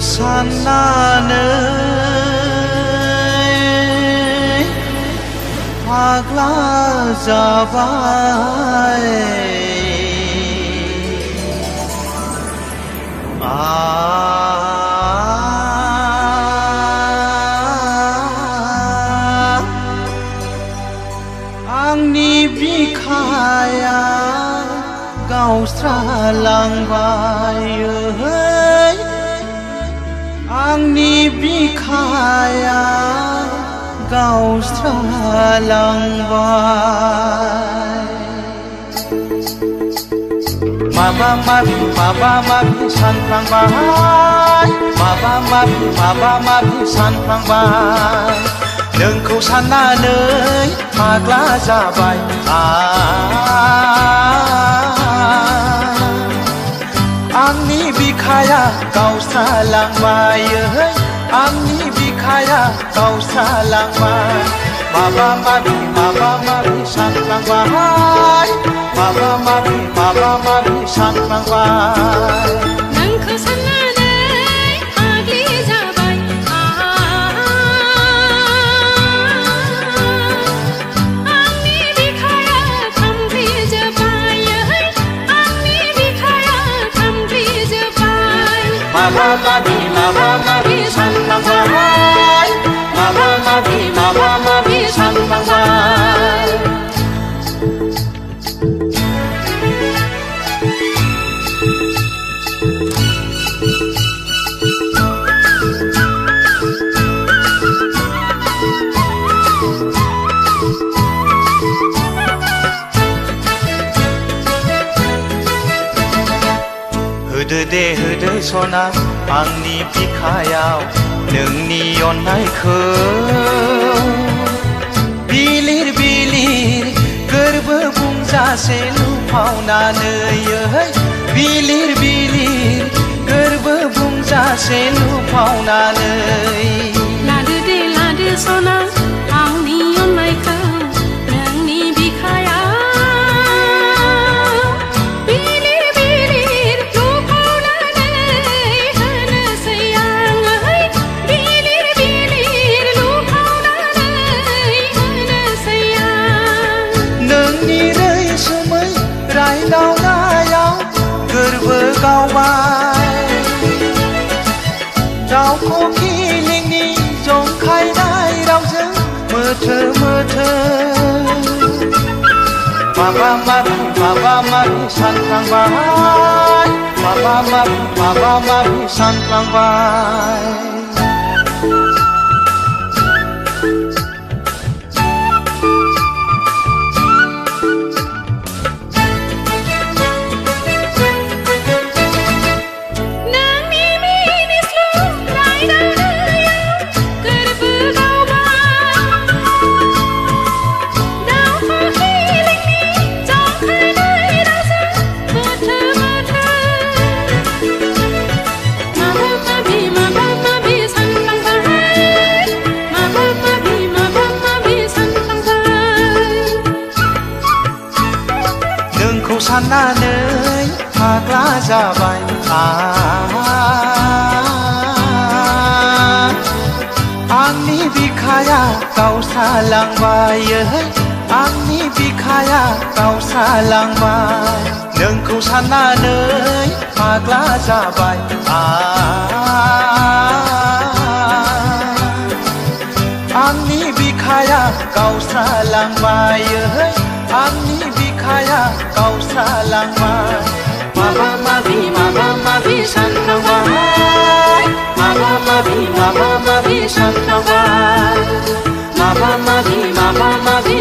साननानै फाग्ला जाबाय आंनि बिखाया गावस्रालांबाय आंनि बिखाया गावस्रालांबाय माबा माबि सानफ्लांबाय माबा माबि सानफ्लांबाय नोंखौ साननानै फाग्ला जाबाय आंनि बिखाया गावस्रालांबाय आंनि बिखाया गावस्रालांबाय माबा माबि सानफ्लांबाय माबा माबि सानफ्लांबाय नोंखौ साननानै फाग्लि जाबाय आंनि बिखाया खामग्लिजोब्बाय आंनि बिखाया खामग्लिजोब्बाय माबा माबि सानफ्लांबाय माबा माबि सानफ्लांबाय होदो सना आंनि बिखायाव नोंनि अननायखौ बिलिर बिलिर गोरबो बुंजासे लुफावनानै बिलिर बिलिर गोरबो बुंजासे लुफावनानै लादो सना आंनि अननायखौ नोंनि बिखायाव रायदावनायाव गोरबो गावबाय दाउखौ खिलिंनि जंखायनाय रावजों मोथो माबा माबि सानफ्लांबाय माबा माबि सानफ्लांबाय साननानै फाग्ला जाबाय आंनि बिखाया गावस्रालांबाय आंनि बिखाया गावस्रालांबाय नोंखौ साननानै फाग्ला जाबाय आंनि बिखाया गावस्रालांबाय आंनि बिखाया गावस्रालांबाय माबा माबि सानफ्लांबाय माबा माबि सानफ्लांबाय माबा माबि